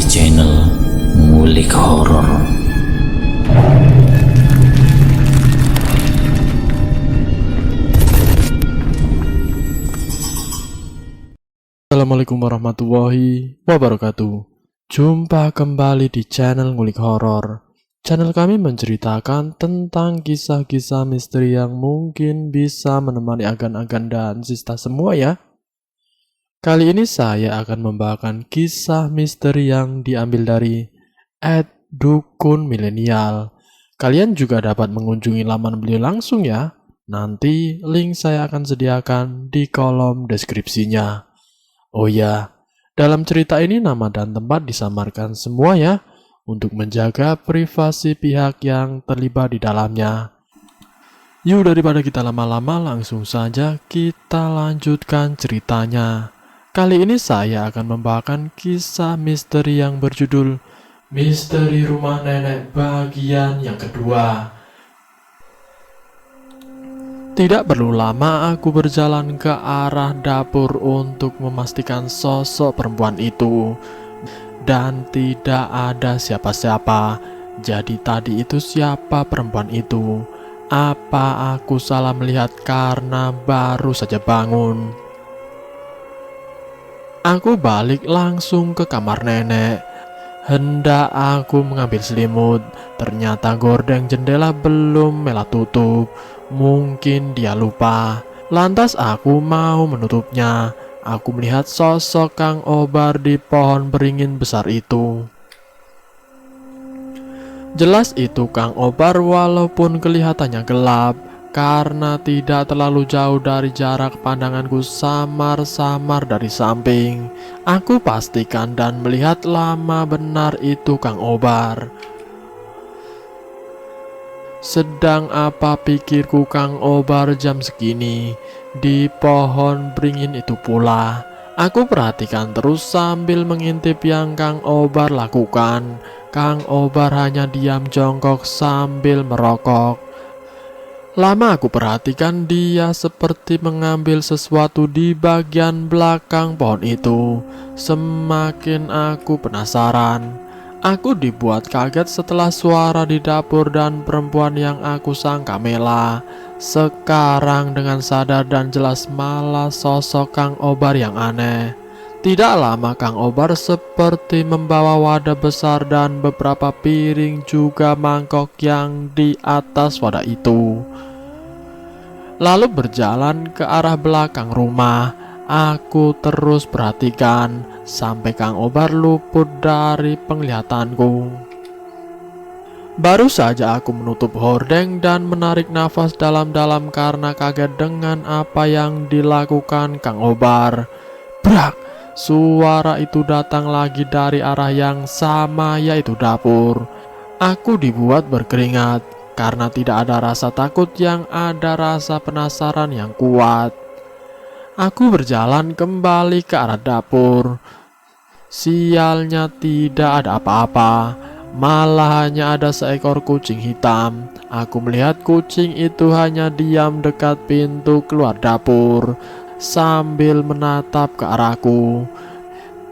channel Ngulik Horor. Assalamualaikum warahmatullahi wabarakatuh. Jumpa kembali di channel Ngulik Horor. Channel kami menceritakan tentang kisah-kisah misteri yang mungkin bisa menemani agan-agan dan sista semua ya. Kali ini saya akan membawakan kisah misteri yang diambil dari @dukun milenial. Kalian juga dapat mengunjungi laman beliau langsung ya. Nanti link saya akan sediakan di kolom deskripsinya. Oh ya, dalam cerita ini nama dan tempat disamarkan semua ya, untuk menjaga privasi pihak yang terlibat di dalamnya. Yuk daripada kita lama-lama, langsung saja kita lanjutkan ceritanya. Kali ini saya akan membawakan kisah misteri yang berjudul Misteri Rumah Nenek bagian yang kedua. Tidak perlu lama aku berjalan ke arah dapur untuk memastikan sosok perempuan itu. Dan tidak ada siapa-siapa. Jadi tadi itu siapa perempuan itu? Apa aku salah melihat karena baru saja bangun? Aku balik langsung ke kamar nenek. Hendak aku mengambil selimut, ternyata gorden jendela belum Mela tutup. Mungkin dia lupa. Lantas aku mau menutupnya. Aku melihat sosok Kang Obar di pohon beringin besar itu. Jelas itu Kang Obar walaupun kelihatannya gelap, karena tidak terlalu jauh dari jarak pandanganku samar-samar dari samping. Aku pastikan dan melihat lama benar itu Kang Obar. Sedang apa pikirku Kang Obar jam segini di pohon beringin itu pula. Aku perhatikan terus sambil mengintip yang Kang Obar lakukan. Kang Obar hanya diam jongkok sambil merokok. Lama aku perhatikan dia seperti mengambil sesuatu di bagian belakang pohon itu. Semakin aku penasaran. Aku dibuat kaget setelah suara di dapur dan perempuan yang aku sangka Mela. Sekarang dengan sadar dan jelas malah sosok Kang Obar yang aneh. Tidak lama Kang Obar seperti membawa wadah besar dan beberapa piring juga mangkok yang di atas wadah itu. Lalu berjalan ke arah belakang rumah. Aku terus perhatikan sampai Kang Obar luput dari penglihatanku. Baru saja aku menutup hordeng dan menarik nafas dalam-dalam karena kaget dengan apa yang dilakukan Kang Obar. Brak! Suara itu datang lagi dari arah yang sama, yaitu dapur. Aku dibuat berkeringat karena tidak ada rasa takut, yang ada rasa penasaran yang kuat. Aku berjalan kembali ke arah dapur. Sialnya tidak ada apa-apa, malah hanya ada seekor kucing hitam. Aku melihat kucing itu hanya diam dekat pintu keluar dapur sambil menatap ke arahku.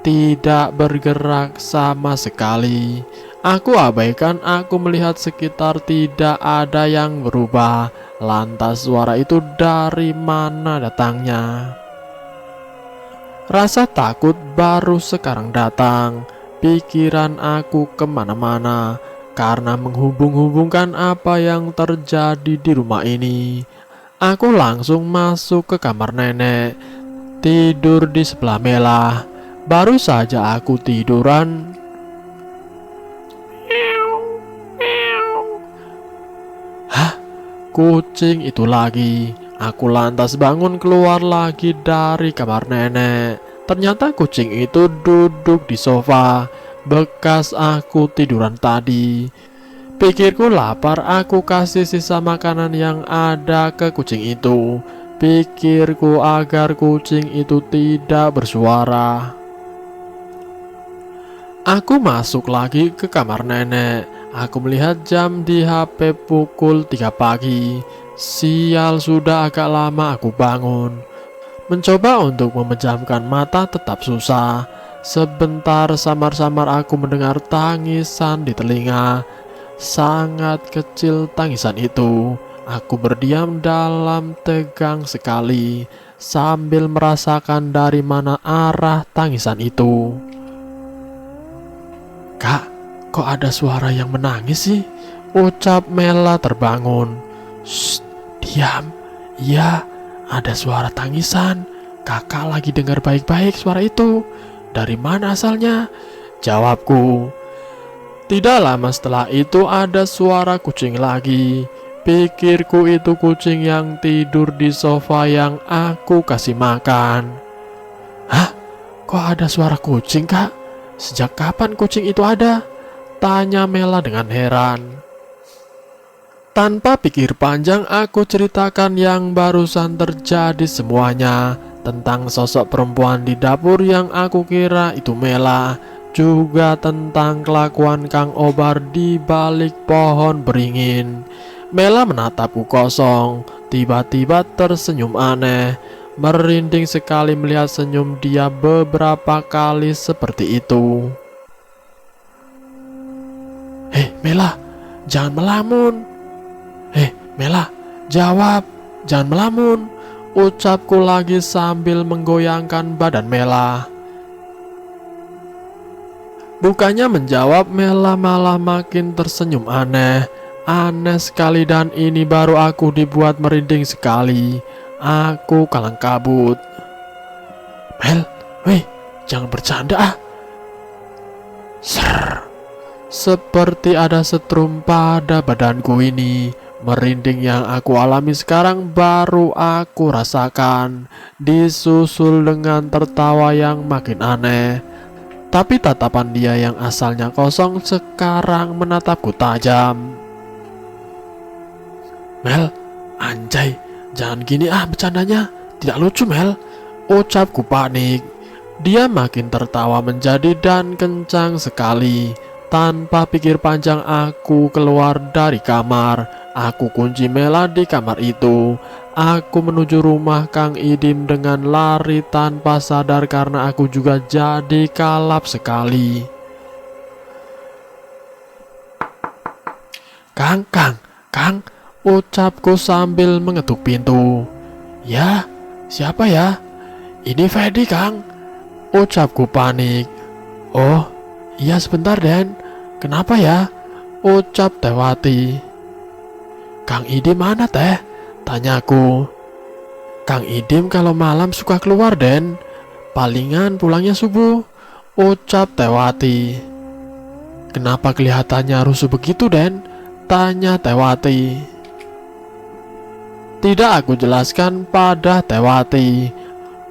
Tidak bergerak sama sekali. Aku abaikan, aku melihat sekitar tidak ada yang berubah. Lantas suara itu dari mana datangnya? Rasa takut baru sekarang datang. Pikiran aku kemana-mana karena menghubung-hubungkan apa yang terjadi di rumah ini. Aku langsung masuk ke kamar nenek, tidur di sebelah Mela. Baru saja aku tiduran, kucing itu lagi. Aku lantas bangun keluar lagi dari kamar nenek. Ternyata kucing itu duduk di sofa, bekas aku tiduran tadi. Pikirku lapar, aku kasih sisa makanan yang ada ke kucing itu. Pikirku agar kucing itu tidak bersuara. Aku masuk lagi ke kamar nenek. Aku melihat jam di HP pukul 3 pagi. Sial, sudah agak lama aku bangun. Mencoba untuk memejamkan mata tetap susah. Sebentar samar-samar aku mendengar tangisan di telinga. Sangat kecil tangisan itu. Aku berdiam dalam tegang sekali sambil merasakan dari mana arah tangisan itu. "Kak, kok ada suara yang menangis sih?" ucap Mela terbangun. "Shh, diam. Iya, ada suara tangisan. Kakak lagi dengar baik-baik suara itu. Dari mana asalnya?" jawabku. Tidak lama setelah itu ada suara kucing lagi. Pikirku itu kucing yang tidur di sofa yang aku kasih makan. "Hah? Kok ada suara kucing, Kak? Sejak kapan kucing itu ada?" tanya Mela dengan heran. Tanpa pikir panjang aku ceritakan yang barusan terjadi semuanya. Tentang sosok perempuan di dapur yang aku kira itu Mela. Juga tentang kelakuan Kang Obar di balik pohon beringin. Mela menatapku kosong, tiba-tiba tersenyum aneh. Merinding sekali melihat senyum dia beberapa kali seperti itu. Mela, jangan melamun. Mela, jawab, jangan melamun, ucapku lagi sambil menggoyangkan badan Mela. Bukannya menjawab, Mela malah makin tersenyum aneh. Aneh sekali dan ini baru aku dibuat merinding sekali. Aku kalang kabut. "Mel, weh, jangan bercanda ah." Ser. Seperti ada setrum pada badanku ini. Merinding yang aku alami sekarang baru aku rasakan. Disusul dengan tertawa yang makin aneh. Tapi tatapan dia yang asalnya kosong sekarang menatapku tajam. "Mel, anjay, jangan gini ah bercandanya. Tidak lucu, Mel," ucapku panik. Dia makin tertawa menjadi dan kencang sekali. Tanpa pikir panjang aku keluar dari kamar. Aku kunci Mela di kamar itu. Aku menuju rumah Kang Idim dengan lari tanpa sadar karena aku juga jadi kalap sekali. Kang, ucapku sambil mengetuk pintu. "Ya, siapa ya?" "Ini Fedi, Kang," ucapku panik. "Oh, iya sebentar Den. Kenapa ya?" ucap Tewati. "Kang Idim mana teh?" tanyaku. "Kang Idim kalau malam suka keluar Den. Palingan pulangnya subuh," ucap Tewati. "Kenapa kelihatannya rusuh begitu Den?" tanya Tewati. Tidak aku jelaskan pada Tewati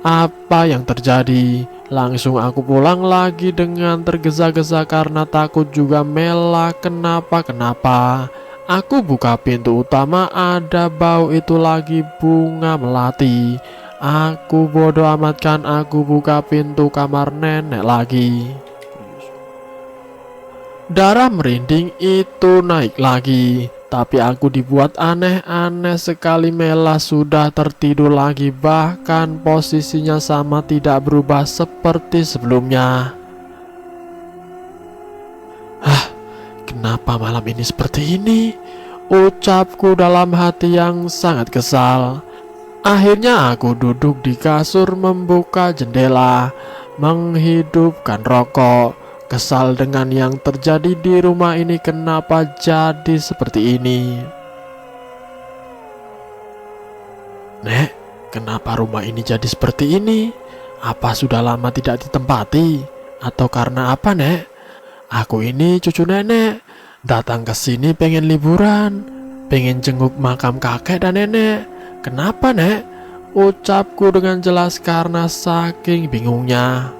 apa yang terjadi. Langsung aku pulang lagi dengan tergesa-gesa karena takut juga Mela kenapa-kenapa. Aku buka pintu utama, ada bau itu lagi bunga melati. Aku bodoh amat kan, aku buka pintu kamar nenek lagi. Darah merinding itu naik lagi. Tapi aku dibuat aneh-aneh sekali. Mela sudah tertidur lagi, bahkan posisinya sama, tidak berubah seperti sebelumnya. Kenapa malam ini seperti ini? Ucapku dalam hati yang sangat kesal. Akhirnya aku duduk di kasur, membuka jendela, menghidupkan rokok. Kesal dengan yang terjadi di rumah ini, kenapa jadi seperti ini? "Nek, kenapa rumah ini jadi seperti ini? Apa sudah lama tidak ditempati? Atau karena apa, Nek? Aku ini cucu nenek, datang ke sini pengen liburan, pengen jenguk makam kakek dan nenek. Kenapa, Nek?" ucapku dengan jelas karena saking bingungnya.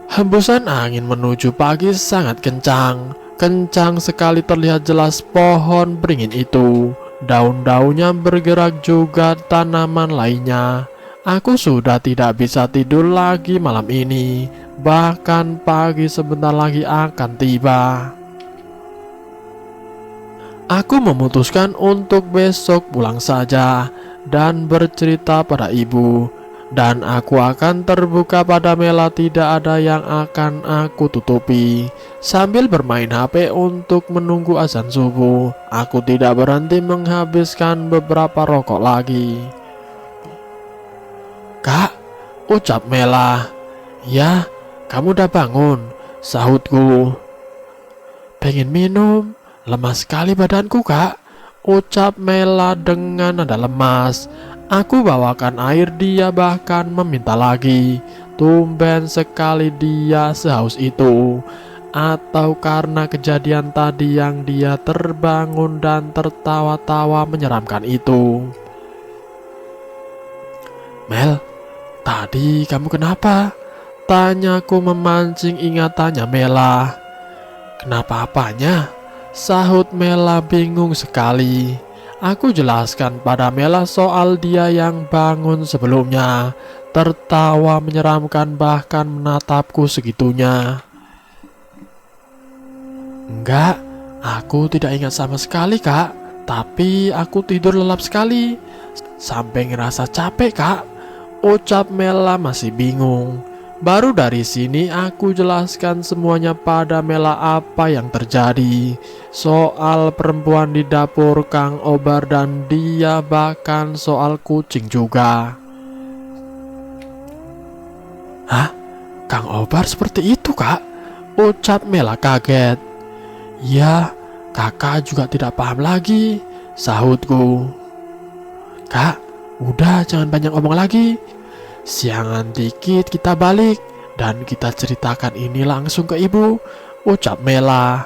Hembusan angin menuju pagi sangat kencang. Kencang sekali, terlihat jelas pohon beringin itu. Daun-daunnya bergerak, juga tanaman lainnya. Aku sudah tidak bisa tidur lagi malam ini. Bahkan pagi sebentar lagi akan tiba. Aku memutuskan untuk besok pulang saja dan bercerita pada ibu. dan aku akan terbuka pada Mela, tidak ada yang akan aku tutupi. Sambil bermain HP untuk menunggu azan subuh, aku tidak berhenti menghabiskan beberapa rokok lagi. "Kak," ucap Mela. "Ya, kamu udah bangun?" sahutku. "Pengen minum, lemas sekali badanku, Kak," ucap Mela dengan nada lemas. Aku bawakan air, dia bahkan meminta lagi. Tumben sekali dia sehaus itu. Atau karena kejadian tadi yang dia terbangun dan tertawa-tawa menyeramkan itu. "Mel, tadi kamu kenapa?" tanyaku memancing ingatannya Mela. "Kenapa apanya?" sahut Mela bingung sekali. Aku jelaskan pada Mela soal dia yang bangun sebelumnya, tertawa menyeramkan bahkan menatapku segitunya. "Enggak, aku tidak ingat sama sekali, Kak. Tapi aku tidur lelap sekali, sampai ngerasa capek, Kak," ucap Mela masih bingung. Baru dari sini aku jelaskan semuanya pada Mela apa yang terjadi. Soal perempuan di dapur Kang Obar dan dia bahkan soal kucing juga. "Hah? Kang Obar seperti itu, Kak?" ucap Mela kaget. "Ya, kakak juga tidak paham lagi," sahutku. "Kak, udah jangan banyak omong lagi. Siangan dikit kita balik dan kita ceritakan ini langsung ke ibu," ucap Mela.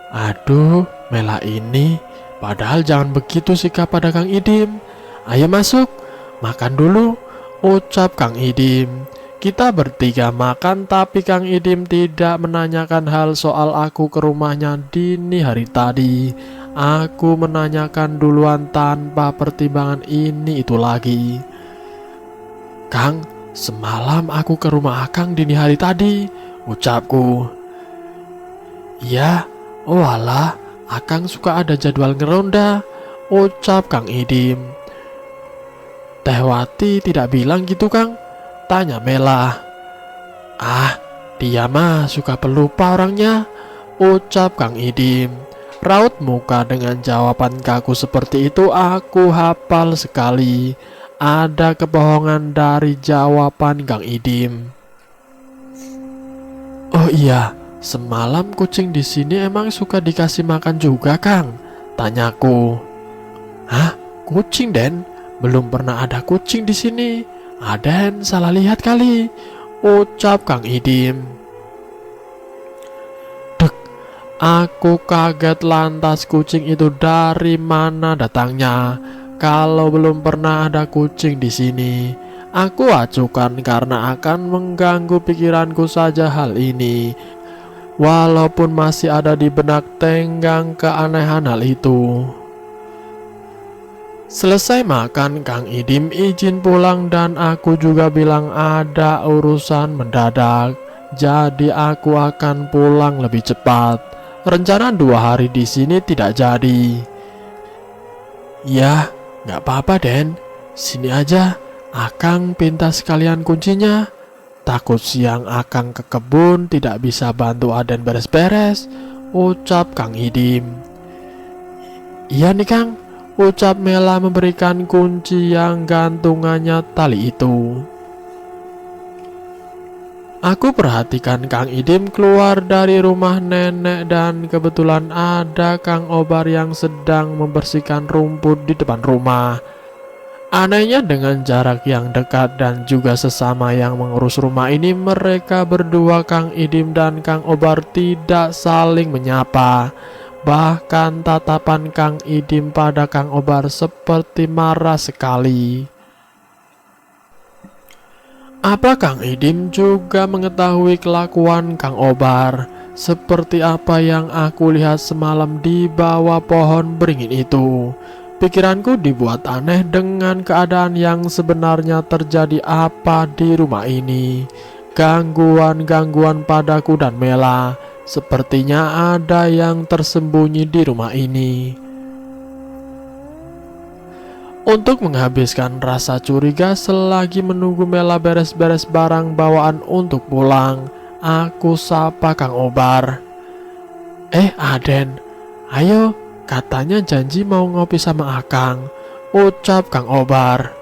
Aduh, Mela ini padahal jangan begitu sikap pada Kang Idim. "Ayo masuk, makan dulu," ucap Kang Idim. Kita bertiga makan, tapi Kang Idim tidak menanyakan hal soal aku ke rumahnya dini hari tadi. Aku menanyakan duluan tanpa pertimbangan ini itu lagi. "Kang, semalam aku ke rumah Akang dini hari tadi," ucapku. "Iya, oh alah, Akang suka ada jadwal ngeronda," ucap Kang Idim. "Teh Wati tidak bilang gitu, Kang?" tanya Mela. "Ah, dia mah suka pelupa orangnya," ucap Kang Idim. Raut muka dengan jawaban kaku seperti itu aku hafal sekali. Ada kebohongan dari jawaban Kang Idim. "Oh iya, semalam kucing di sini emang suka dikasih makan juga, Kang?" tanyaku. "Hah, kucing, Den? Belum pernah ada kucing di sini. Aden salah lihat kali," ucap Kang Idim. Dek, aku kaget lantas kucing itu dari mana datangnya. Kalau belum pernah ada kucing di sini, aku acuhkan karena akan mengganggu pikiranku saja hal ini. Walaupun masih ada di benak tenggang keanehan hal itu. Selesai makan, Kang Idim izin pulang dan aku juga bilang ada urusan mendadak. Jadi aku akan pulang lebih cepat. Rencana 2 hari di sini tidak jadi. "Ya, gak apa-apa, Den. Sini aja, Akang pinta sekalian kuncinya. Takut siang Akang ke kebun tidak bisa bantu Aden beres-beres," ucap Kang Idim. "Iya nih, Kang," ucap Mela memberikan kunci yang gantungannya tali itu. Aku perhatikan Kang Idim keluar dari rumah nenek dan kebetulan ada Kang Obar yang sedang membersihkan rumput di depan rumah. Anehnya dengan jarak yang dekat dan juga sesama yang mengurus rumah ini, mereka berdua Kang Idim dan Kang Obar tidak saling menyapa. Bahkan tatapan Kang Idim pada Kang Obar seperti marah sekali. Apa Kang Idim juga mengetahui kelakuan Kang Obar? Seperti apa yang aku lihat semalam di bawah pohon beringin itu. Pikiranku dibuat aneh dengan keadaan yang sebenarnya terjadi apa di rumah ini. Gangguan-gangguan padaku dan Mela. Sepertinya ada yang tersembunyi di rumah ini. Untuk menghabiskan rasa curiga selagi menunggu Mela beres-beres barang bawaan untuk pulang, aku sapa Kang Obar. Aden, ayo, katanya janji mau ngopi sama Akang, ucap Kang Obar.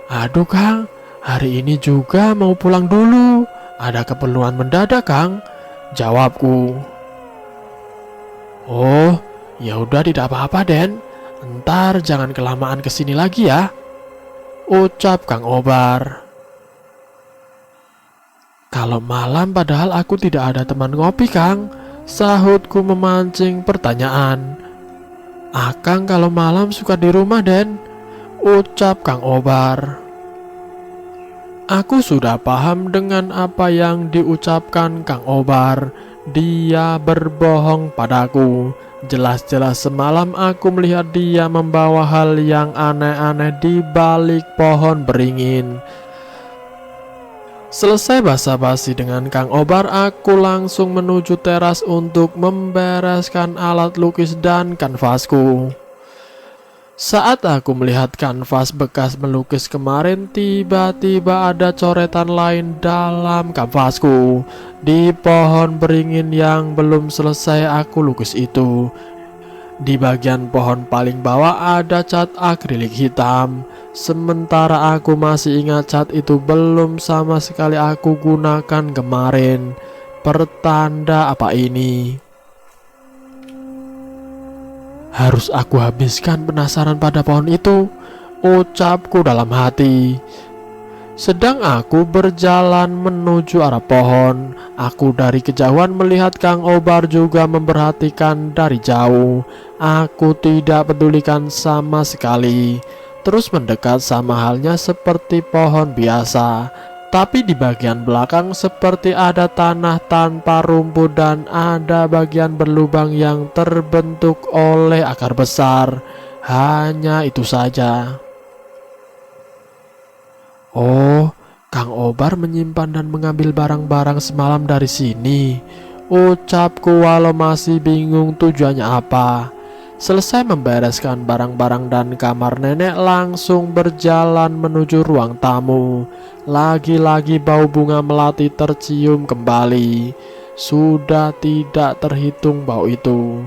Aduh Kang, hari ini juga mau pulang dulu, ada keperluan mendadak Kang, jawabku. Oh, ya udah tidak apa-apa Den, ntar jangan kelamaan kesini lagi ya, ucap Kang Obar. Kalau malam padahal aku tidak ada teman ngopi Kang, sahutku memancing pertanyaan. Akang kalau malam suka di rumah Den, ucap Kang Obar. Aku sudah paham dengan apa yang diucapkan Kang Obar. Dia berbohong padaku. Jelas-jelas semalam aku melihat dia membawa hal yang aneh-aneh di balik pohon beringin. Selesai basa-basi dengan Kang Obar, aku langsung menuju teras untuk membereskan alat lukis dan kanvasku. Saat aku melihat kanvas bekas melukis kemarin, tiba-tiba ada coretan lain dalam kanvasku. Di pohon beringin yang belum selesai aku lukis itu, di bagian pohon paling bawah ada cat akrilik hitam. Sementara aku masih ingat cat itu belum sama sekali aku gunakan kemarin. Pertanda apa ini? Harus aku habiskan penasaran pada pohon itu, ucapku dalam hati. Sedang aku berjalan menuju arah pohon, aku dari kejauhan melihat Kang Obar juga memperhatikan dari jauh. Aku tidak pedulikan sama sekali, terus mendekat sama halnya seperti pohon biasa. Tapi di bagian belakang seperti ada tanah tanpa rumput dan ada bagian berlubang yang terbentuk oleh akar besar. Hanya itu saja. Oh, Kang Obar menyimpan dan mengambil barang-barang semalam dari sini, ucapku walau masih bingung tujuannya apa. Selesai membereskan barang-barang dan kamar nenek, langsung berjalan menuju ruang tamu. Lagi-lagi bau bunga melati tercium kembali. Sudah tidak terhitung bau itu.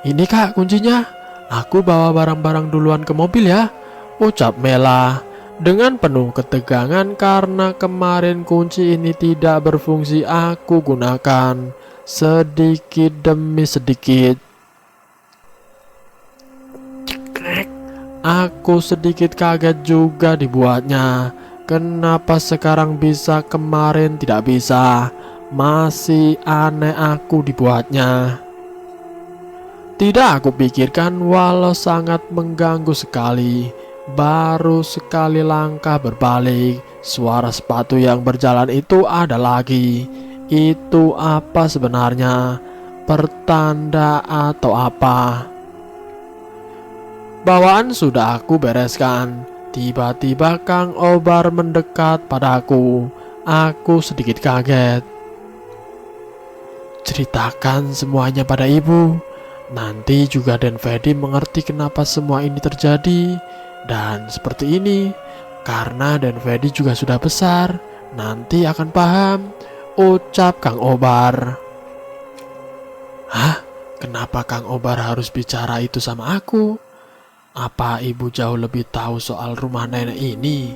Ini Kak kuncinya, aku bawa barang-barang duluan ke mobil ya, ucap Mela dengan penuh ketegangan karena kemarin kunci ini tidak berfungsi aku gunakan. Sedikit demi sedikit, aku sedikit kaget juga dibuatnya. Kenapa sekarang bisa, kemarin tidak bisa? Masih aneh aku dibuatnya. Tidak aku pikirkan walau sangat mengganggu sekali. Baru sekali langkah berbalik, suara sepatu yang berjalan itu ada lagi. Itu apa sebenarnya? Pertanda atau apa? Bawaan sudah aku bereskan. Tiba-tiba Kang Obar mendekat padaku. Aku sedikit kaget. Ceritakan semuanya pada ibu. Nanti juga Den Fedi mengerti kenapa semua ini terjadi. Dan seperti ini, karena Den Fedi juga sudah besar, nanti akan paham, ucap Kang Obar. Hah? Kenapa Kang Obar harus bicara itu sama aku? Apa ibu jauh lebih tahu soal rumah nenek ini?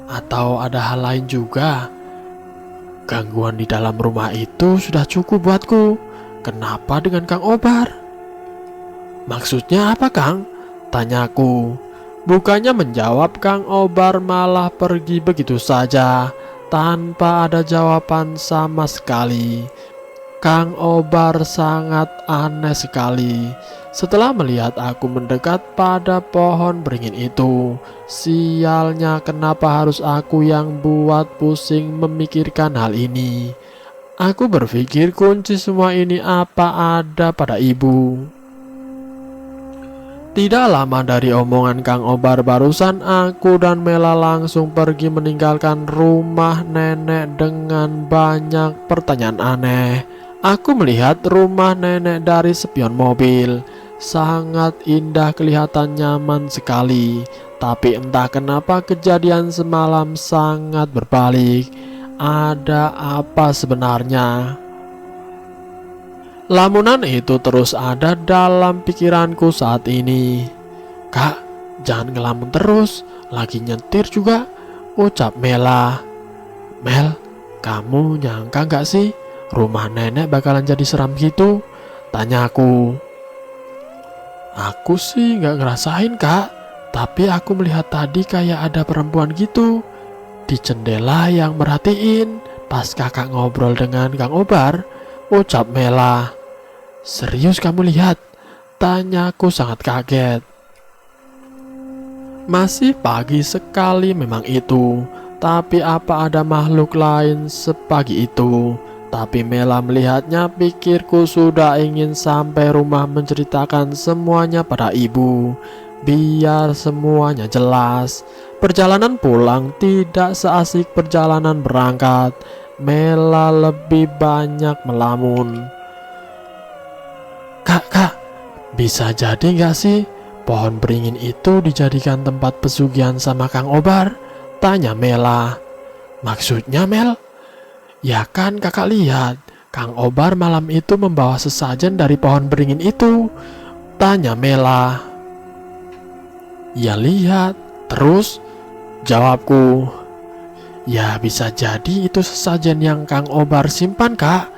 Atau ada hal lain juga? Gangguan di dalam rumah itu sudah cukup buatku. Kenapa dengan Kang Obar? Maksudnya apa Kang? Tanyaku. Bukannya menjawab, Kang Obar malah pergi begitu saja tanpa ada jawaban sama sekali. Kang Obar sangat aneh sekali. Setelah melihat aku mendekat pada pohon beringin itu, sialnya kenapa harus aku yang buat pusing memikirkan hal ini. Aku berpikir kunci semua ini apa ada pada ibu. Tidak lama dari omongan Kang Obar barusan, aku dan Mela langsung pergi meninggalkan rumah nenek dengan banyak pertanyaan aneh. Aku melihat rumah nenek dari spion mobil. sangat indah, kelihatan nyaman sekali. Tapi entah kenapa kejadian semalam sangat berbalik. Ada apa sebenarnya? Lamunan itu terus ada dalam pikiranku saat ini. Kak, jangan ngelamun terus, lagi nyetir juga, ucap Mela. Mel, kamu nyangka gak sih rumah nenek bakalan jadi seram gitu? Tanyaku. Aku sih gak ngerasain kak, tapi aku melihat tadi kayak ada perempuan gitu di jendela yang merhatiin pas kakak ngobrol dengan Kang Obar, ucap Mela. Serius kamu lihat? Tanyaku sangat kaget. Masih pagi sekali memang itu, tapi apa ada makhluk lain sepagi itu? Tapi Mela melihatnya, pikirku sudah ingin sampai rumah menceritakan semuanya pada ibu, biar semuanya jelas. Perjalanan pulang tidak seasik perjalanan berangkat. Mela lebih banyak melamun. Kak, bisa jadi gak sih pohon beringin itu dijadikan tempat pesugihan sama Kang Obar? Tanya Mela. Maksudnya Mel? Ya kan kakak lihat Kang Obar malam itu membawa sesajen dari pohon beringin itu. Tanya Mela. Ya lihat. Terus? Jawabku. Ya bisa jadi itu sesajen yang Kang Obar simpan kak.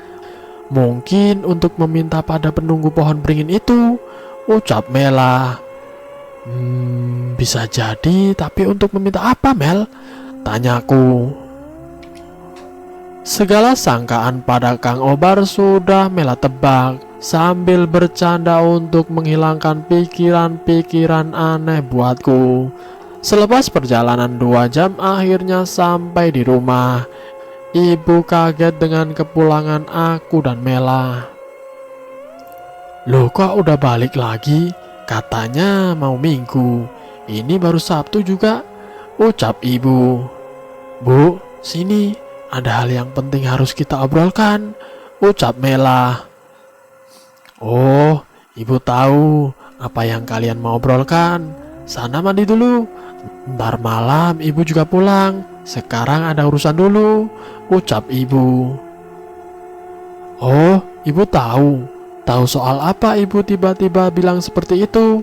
Mungkin untuk meminta pada penunggu pohon beringin itu, ucap Mela. Bisa jadi, tapi untuk meminta apa Mel? Tanyaku. Segala sangkaan pada Kang Obar sudah Mela tebak, sambil bercanda untuk menghilangkan pikiran-pikiran aneh buatku. Selepas perjalanan 2 jam akhirnya sampai di rumah. Ibu kaget dengan kepulangan aku dan Mela. Loh kok udah balik lagi? Katanya mau Minggu. Ini baru Sabtu juga, ucap ibu. Bu, sini, ada hal yang penting harus kita obrolkan, ucap Mela. Oh, ibu tahu apa yang kalian mau obrolkan. Sana mandi dulu. Ntar malam ibu juga pulang. Sekarang ada urusan dulu, ucap ibu. Oh, ibu tahu. Tahu soal apa ibu tiba-tiba bilang seperti itu?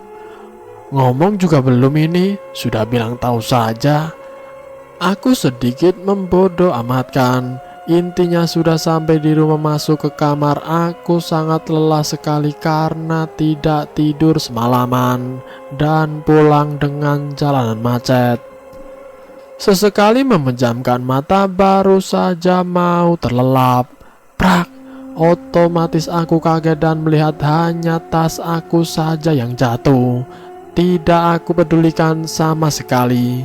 Ngomong juga belum ini, sudah bilang tahu saja. Aku sedikit membodoh amatkan. Intinya sudah sampai di rumah, masuk ke kamar. Aku sangat lelah sekali karena tidak tidur semalaman dan pulang dengan jalanan macet. Sesekali memejamkan mata, baru saja mau terlelap. Prak! Otomatis aku kaget dan melihat hanya tas aku saja yang jatuh. Tidak aku pedulikan sama sekali.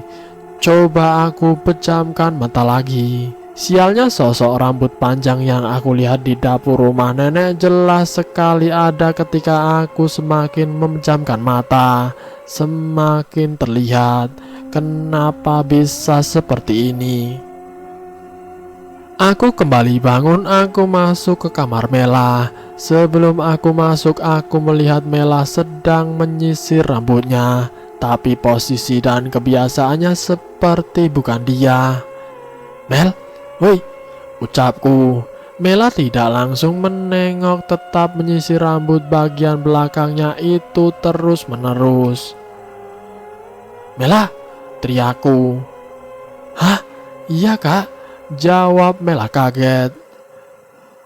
Coba aku pejamkan mata lagi. Sialnya sosok rambut panjang yang aku lihat di dapur rumah nenek jelas sekali ada ketika aku semakin memejamkan mata. Semakin terlihat. Kenapa bisa seperti ini? Aku kembali bangun, aku masuk ke kamar Mela. Sebelum aku masuk, aku melihat Mela sedang menyisir rambutnya. Tapi posisi dan kebiasaannya seperti bukan dia. Mel, woi, ucapku. Mela tidak langsung menengok, tetap menyisir rambut bagian belakangnya itu terus menerus. Mela, teriakku. Hah? Iya kak, jawab Mela kaget.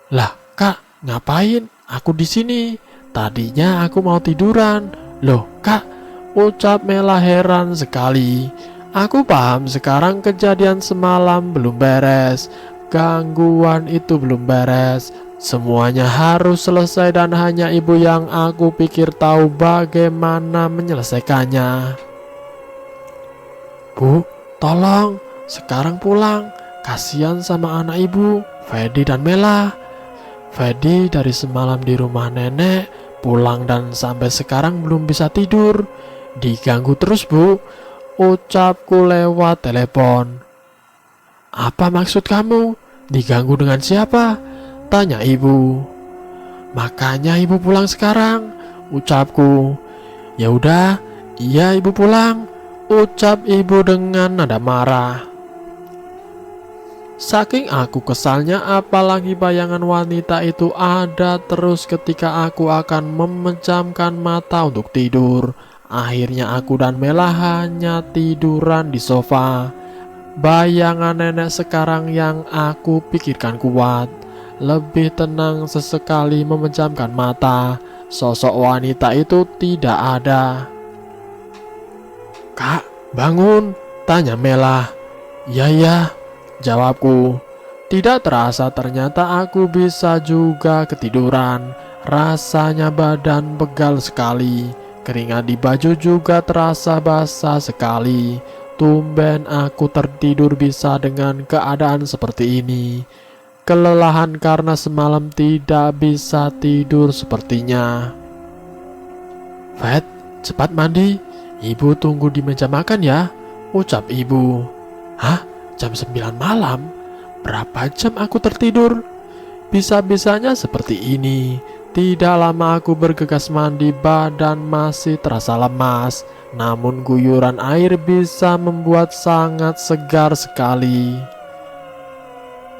Lah kak, ngapain? Aku di sini. Tadinya aku mau tiduran. Loh kak, ucap Mela heran sekali. Aku paham sekarang kejadian semalam belum beres. Gangguan itu belum beres. Semuanya harus selesai dan hanya ibu yang aku pikir tahu bagaimana menyelesaikannya. Bu, tolong, sekarang pulang. Kasihan sama anak ibu, Fedi dan Mela. Fedi dari semalam di rumah nenek, pulang dan sampai sekarang belum bisa tidur. Diganggu terus bu, ucapku lewat telepon. Apa maksud kamu? Diganggu dengan siapa? Tanya ibu. Makanya ibu pulang sekarang, ucapku. Ya udah, iya ibu pulang, ucap ibu dengan nada marah. Saking aku kesalnya, apalagi bayangan wanita itu ada terus ketika aku akan memejamkan mata untuk tidur. Akhirnya aku dan Mela hanya tiduran di sofa. Bayangan nenek sekarang yang aku pikirkan kuat. Lebih tenang sesekali memejamkan mata. Sosok wanita itu tidak ada. "Kak, bangun," tanya Mela. "Ya ya," jawabku. Tidak terasa ternyata aku bisa juga ketiduran. Rasanya badan pegal sekali. Keringat di baju juga terasa basah sekali. Tumben aku tertidur bisa dengan keadaan seperti ini. Kelelahan karena semalam tidak bisa tidur sepertinya. "Fat, cepat mandi. Ibu tunggu di meja makan ya," ucap ibu. "Hah? Jam 9 malam? Berapa jam aku tertidur?" Bisa-bisanya seperti ini. Tidak lama aku bergegas mandi, badan masih terasa lemas. Namun guyuran air bisa membuat sangat segar sekali.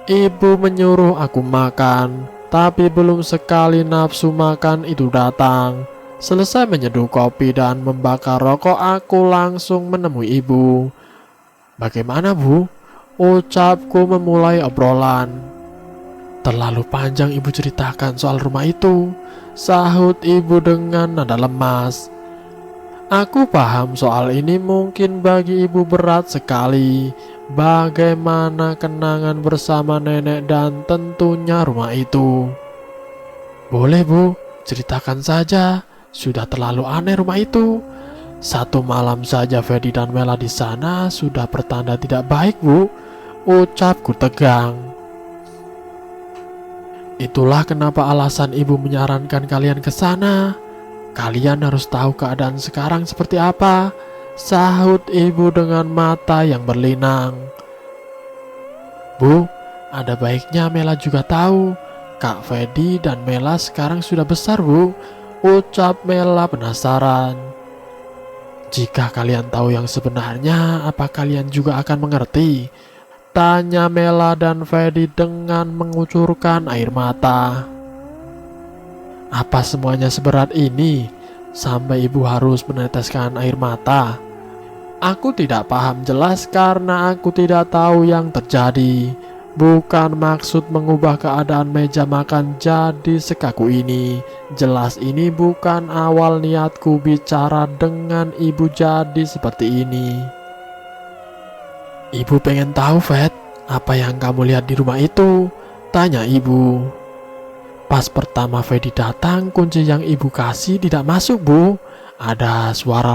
Ibu menyuruh aku makan, tapi belum sekali nafsu makan itu datang. Selesai menyeduh kopi dan membakar rokok, aku langsung menemui ibu. "Bagaimana, Bu?" ucapku memulai obrolan. "Terlalu panjang ibu ceritakan soal rumah itu," sahut ibu dengan nada lemas. Aku paham soal ini mungkin bagi ibu berat sekali. Bagaimana kenangan bersama nenek dan tentunya rumah itu. "Boleh Bu, ceritakan saja. Sudah terlalu aneh rumah itu. Satu malam saja Fedi dan Mela di sana sudah pertanda tidak baik, Bu," ucapku tegang. "Itulah kenapa alasan ibu menyarankan kalian ke sana. Kalian harus tahu keadaan sekarang seperti apa," sahut ibu dengan mata yang berlinang. "Bu, ada baiknya Mela juga tahu. Kak Fedi dan Mela sekarang sudah besar, Bu," ucap Mela penasaran. "Jika kalian tahu yang sebenarnya, apa kalian juga akan mengerti?" tanya Mela dan Fedi dengan mengucurkan air mata. "Apa semuanya seberat ini sampai ibu harus meneteskan air mata?" Aku tidak paham jelas karena aku tidak tahu yang terjadi. Bukan maksud mengubah keadaan meja makan jadi sekaku ini. Jelas ini bukan awal niatku bicara dengan ibu jadi seperti ini. "Ibu pengen tahu, Fat, apa yang kamu lihat di rumah itu?" tanya ibu. "Pas pertama Fedi datang, kunci yang ibu kasih tidak masuk, Bu. Ada suara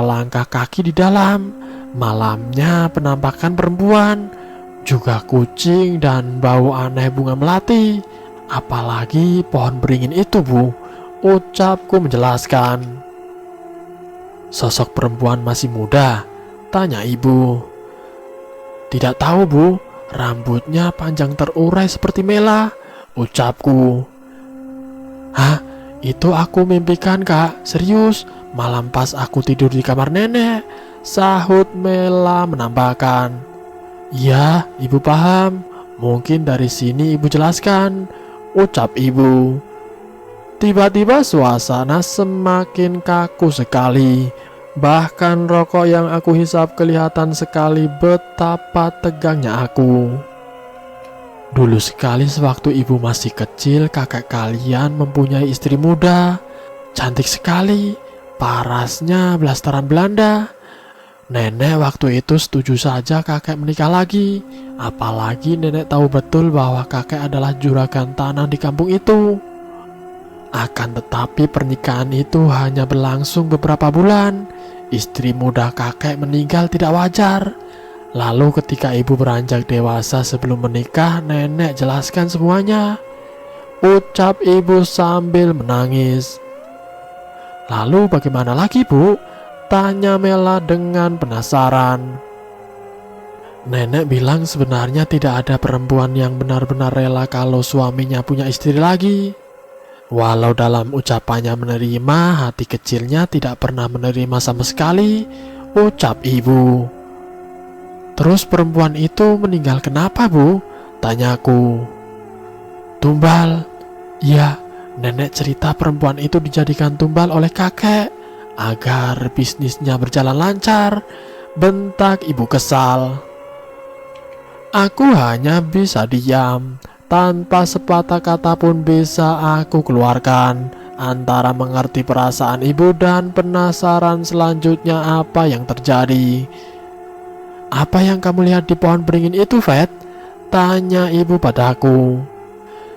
langkah kaki di dalam. Malamnya penampakan perempuan, juga kucing dan bau aneh bunga melati. Apalagi pohon beringin itu, Bu," ucapku menjelaskan. "Sosok perempuan masih muda?" tanya ibu. "Tidak tahu, Bu. Rambutnya panjang terurai seperti Mela," ucapku. "Hah? Itu aku mimpikan, Kak. Serius. Malam pas aku tidur di kamar nenek," sahut Mela menambahkan. "Ya, ibu paham. Mungkin dari sini ibu jelaskan," ucap ibu. Tiba-tiba suasana semakin kaku sekali. Bahkan rokok yang aku hisap kelihatan sekali betapa tegangnya aku. Dulu sekali sewaktu ibu masih kecil, kakak kalian mempunyai istri muda. Cantik sekali. Parasnya blasteran Belanda. Nenek waktu itu setuju saja kakek menikah lagi. Apalagi nenek tahu betul bahwa kakek adalah juragan tanah di kampung itu. Akan tetapi pernikahan itu hanya berlangsung beberapa bulan. Istri muda kakek meninggal tidak wajar. Lalu ketika ibu beranjak dewasa sebelum menikah, nenek jelaskan semuanya," ucap ibu sambil menangis. "Lalu bagaimana lagi, Bu?" tanya Mela dengan penasaran. "Nenek bilang sebenarnya tidak ada perempuan yang benar-benar rela kalau suaminya punya istri lagi. Walau dalam ucapannya menerima, hati kecilnya tidak pernah menerima sama sekali, ucap ibu. Terus perempuan itu meninggal kenapa, Bu? Tanyaku. Tumbal. Ya, nenek cerita perempuan itu dijadikan tumbal oleh kakek agar bisnisnya berjalan lancar, bentak ibu kesal. Aku hanya bisa diam. Tanpa sepatah kata pun bisa aku keluarkan, antara mengerti perasaan ibu dan penasaran selanjutnya apa yang terjadi. Apa yang kamu lihat di pohon beringin itu, Fat? Tanya ibu padaku.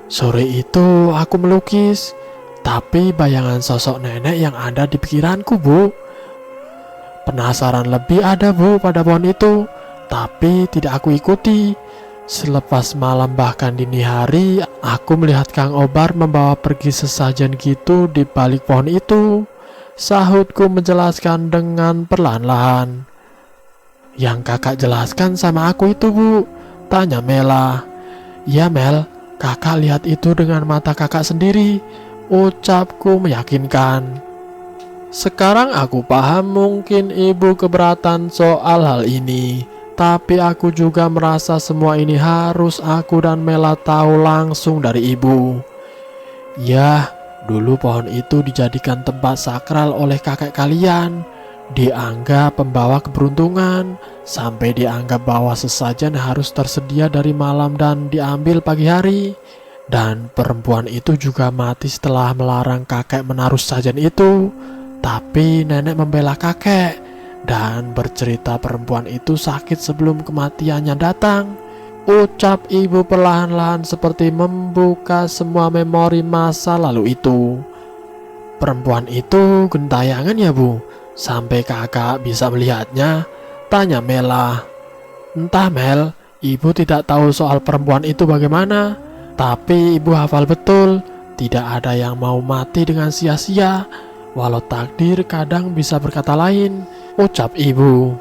Sore itu aku melukis, tapi bayangan sosok nenek yang ada di pikiranku, Bu. Penasaran lebih ada, Bu, pada pohon itu, tapi tidak aku ikuti. Selepas malam bahkan dini hari, aku melihat Kang Obar membawa pergi sesajen gitu di balik pohon itu. Sahutku menjelaskan dengan perlahan-lahan. Yang kakak jelaskan sama aku itu, Bu, tanya Mela. Ya Mel, kakak lihat itu dengan mata kakak sendiri, ucapku meyakinkan. Sekarang aku paham mungkin ibu keberatan soal hal ini. Tapi aku juga merasa semua ini harus aku dan Mela tahu langsung dari ibu. Ya, dulu pohon itu dijadikan tempat sakral oleh kakek kalian. Dianggap pembawa keberuntungan, sampai dianggap bahwa sesajen harus tersedia dari malam dan diambil pagi hari. Dan perempuan itu juga mati setelah melarang kakek menaruh sajen itu. Tapi nenek membela kakek dan bercerita perempuan itu sakit sebelum kematiannya datang. Ucap ibu perlahan-lahan seperti membuka semua memori masa lalu itu. Perempuan itu gentayangan ya, Bu? Sampai kakak bisa melihatnya? Tanya Mela. Entah Mel, ibu tidak tahu soal perempuan itu bagaimana. Tapi ibu hafal betul, tidak ada yang mau mati dengan sia-sia. Walau takdir kadang bisa berkata lain, ucap ibu.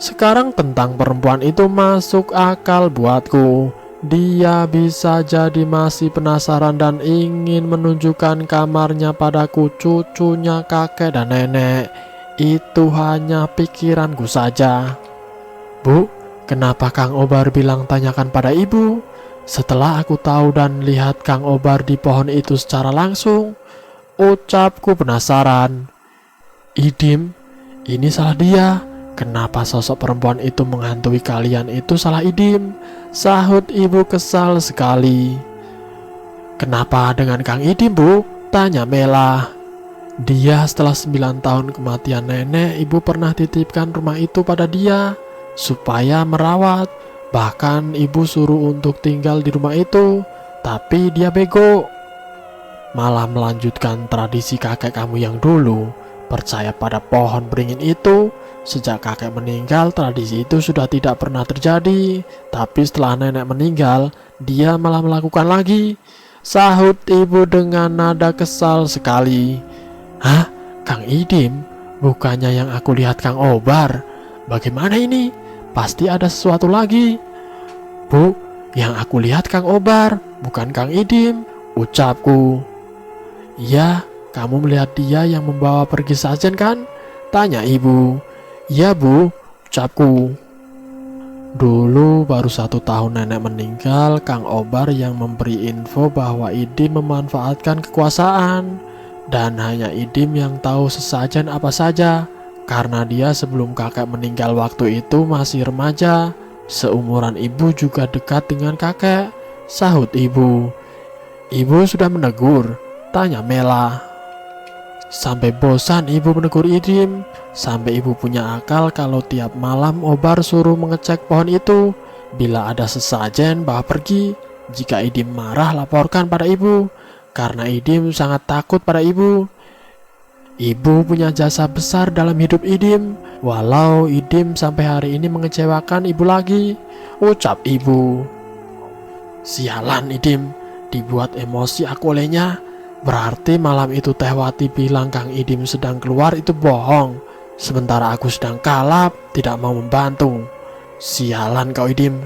Sekarang tentang perempuan itu masuk akal buatku. Dia bisa jadi masih penasaran dan ingin menunjukkan kamarnya padaku, cucunya kakek dan nenek. Itu hanya pikiranku saja. Bu, kenapa Kang Obar bilang tanyakan pada ibu? Setelah aku tahu dan lihat Kang Obar di pohon itu secara langsung, ucapku penasaran. Idim, ini salah dia. Kenapa sosok perempuan itu menghantui kalian itu salah Idim? Sahut ibu kesal sekali. Kenapa dengan Kang Idim, Bu? Tanya Mela. Dia setelah 9 tahun kematian nenek, ibu pernah titipkan rumah itu pada dia supaya merawat. Bahkan ibu suruh untuk tinggal di rumah itu, tapi dia bego. Malah melanjutkan tradisi kakek kamu yang dulu, percaya pada pohon beringin itu. Sejak kakek meninggal, tradisi itu sudah tidak pernah terjadi. Tapi setelah nenek meninggal, dia malah melakukan lagi. Sahut ibu dengan nada kesal sekali. Hah? Kang Idim? Bukannya yang aku lihat Kang Obar? Bagaimana ini? Pasti ada sesuatu lagi. Bu, yang aku lihat Kang Obar, bukan Kang Idim, ucapku. Iya, kamu melihat dia yang membawa pergi sajen kan? Tanya ibu. Iya Bu, ucapku. Dulu baru 1 tahun nenek meninggal, Kang Obar yang memberi info bahwa Idim memanfaatkan kekuasaan. Dan hanya Idim yang tahu sesajen apa saja, karena dia sebelum kakek meninggal waktu itu masih remaja. Seumuran ibu juga dekat dengan kakek, sahut ibu. Ibu sudah menegur, tanya Mela. Sampai bosan ibu menegur Idim, sampai ibu punya akal kalau tiap malam Obar suruh mengecek pohon itu. Bila ada sesajen bawa pergi. Jika Idim marah laporkan pada ibu, karena Idim sangat takut pada ibu. Ibu punya jasa besar dalam hidup Idim, walau Idim sampai hari ini mengecewakan ibu lagi, ucap ibu. Sialan Idim, dibuat emosi aku olehnya. Berarti malam itu Tehwati bilang Kang Idim sedang keluar itu bohong. Sementara aku sedang kalap, tidak mau membantu. Sialan kau Idim.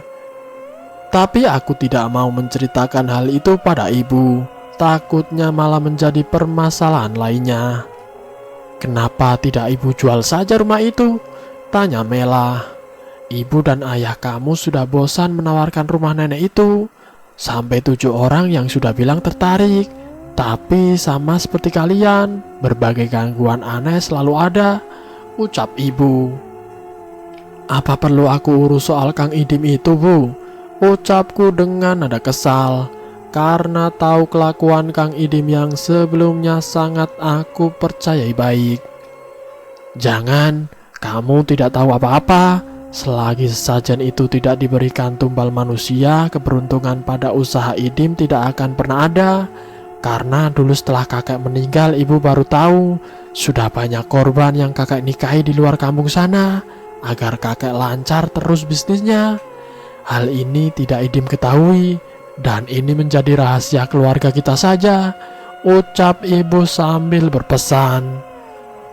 Tapi aku tidak mau menceritakan hal itu pada ibu. takutnya malah menjadi permasalahan lainnya. "Kenapa tidak ibu jual saja rumah itu?" tanya Mela. "Ibu dan ayah kamu sudah bosan menawarkan rumah nenek itu. Sampai 7 orang yang sudah bilang tertarik. Tapi sama seperti kalian, berbagai gangguan aneh selalu ada," ucap ibu. "Apa perlu aku urus soal Kang Idim itu, Bu?" ucapku dengan nada kesal, karena tahu kelakuan Kang Idim yang sebelumnya sangat aku percayai baik. "Jangan, kamu tidak tahu apa-apa. Selagi sesajen itu tidak diberikan tumbal manusia, keberuntungan pada usaha Idim tidak akan pernah ada. Karena dulu setelah kakek meninggal, ibu baru tahu sudah banyak korban yang kakek nikahi di luar kampung sana, agar kakek lancar terus bisnisnya. Hal ini tidak Idim ketahui, dan ini menjadi rahasia keluarga kita saja," ucap ibu sambil berpesan.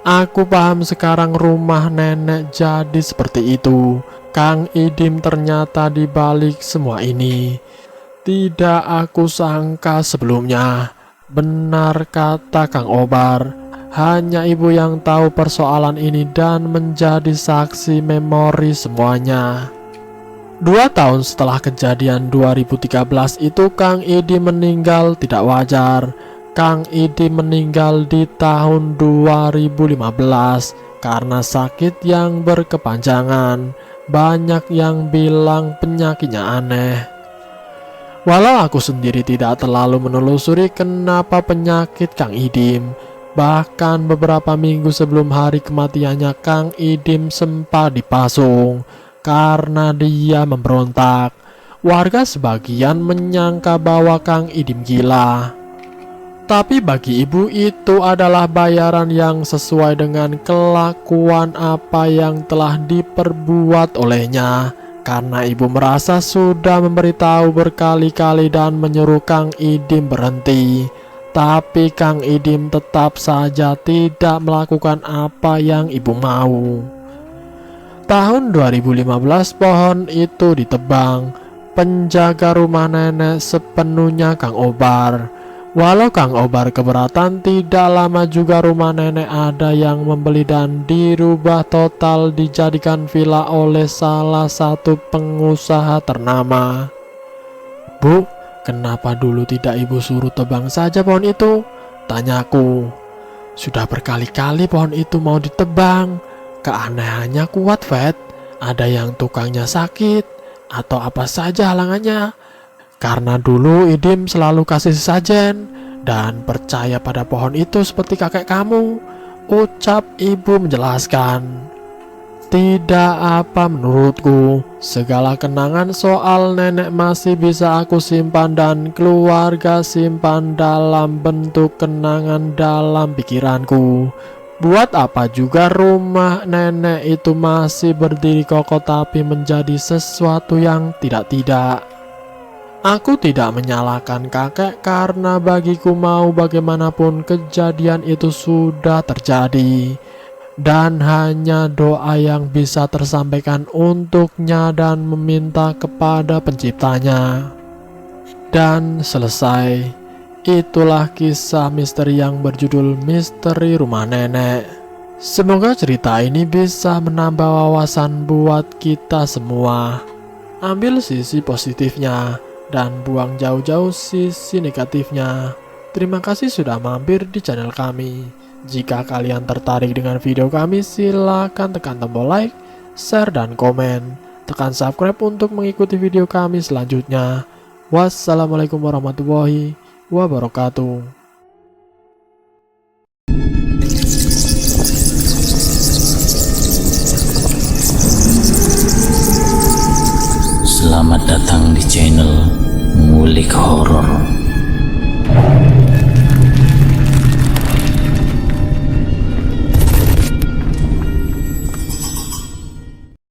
Aku paham sekarang rumah nenek jadi seperti itu. Kang Idim ternyata di balik semua ini. Tidak aku sangka sebelumnya. Benar kata Kang Obar, hanya ibu yang tahu persoalan ini dan menjadi saksi memori semuanya. 2 tahun setelah kejadian 2013 itu, Kang Idim meninggal tidak wajar. Kang Idim meninggal di tahun 2015 karena sakit yang berkepanjangan. Banyak yang bilang penyakitnya aneh. Walau aku sendiri tidak terlalu menelusuri kenapa penyakit Kang Idim, bahkan beberapa minggu sebelum hari kematiannya Kang Idim sempat dipasung karena dia memberontak. Warga sebagian menyangka bahwa Kang Idim gila. Tapi bagi ibu itu adalah bayaran yang sesuai dengan kelakuan apa yang telah diperbuat olehnya. Karena ibu merasa sudah memberitahu berkali-kali dan menyuruh Kang Idim berhenti. Tapi Kang Idim tetap saja tidak melakukan apa yang ibu mau. Tahun 2015 pohon itu ditebang. Penjaga rumah nenek sepenuhnya Kang Obar. Walau Kang Obar keberatan, tidak lama juga rumah nenek ada yang membeli dan dirubah total dijadikan villa oleh salah satu pengusaha ternama. "Bu, kenapa dulu tidak ibu suruh tebang saja pohon itu?" tanyaku. "Sudah berkali-kali pohon itu mau ditebang. Keanehannya kuat, Vet. Ada yang tukangnya sakit atau apa saja halangannya. Karena dulu Idim selalu kasih sesajen dan percaya pada pohon itu seperti kakek kamu," ucap ibu menjelaskan. Tidak apa menurutku, segala kenangan soal nenek masih bisa aku simpan dan keluarga simpan dalam bentuk kenangan dalam pikiranku. Buat apa juga rumah nenek itu masih berdiri kokoh tapi menjadi sesuatu yang tidak-tidak. Aku tidak menyalahkan kakek karena bagiku mau bagaimanapun kejadian itu sudah terjadi. Dan hanya doa yang bisa tersampaikan untuknya dan meminta kepada penciptanya. Dan selesai. Itulah kisah misteri yang berjudul Misteri Rumah Nenek. Semoga cerita ini bisa menambah wawasan buat kita semua. Ambil sisi positifnya dan buang jauh-jauh sisi negatifnya. Terima kasih sudah mampir di channel kami. Jika kalian tertarik dengan video kami, silakan tekan tombol like, share, dan komen. Tekan subscribe untuk mengikuti video kami selanjutnya. Wassalamualaikum warahmatullahi wabarakatuh. Selamat datang di channel Ngulik Horor.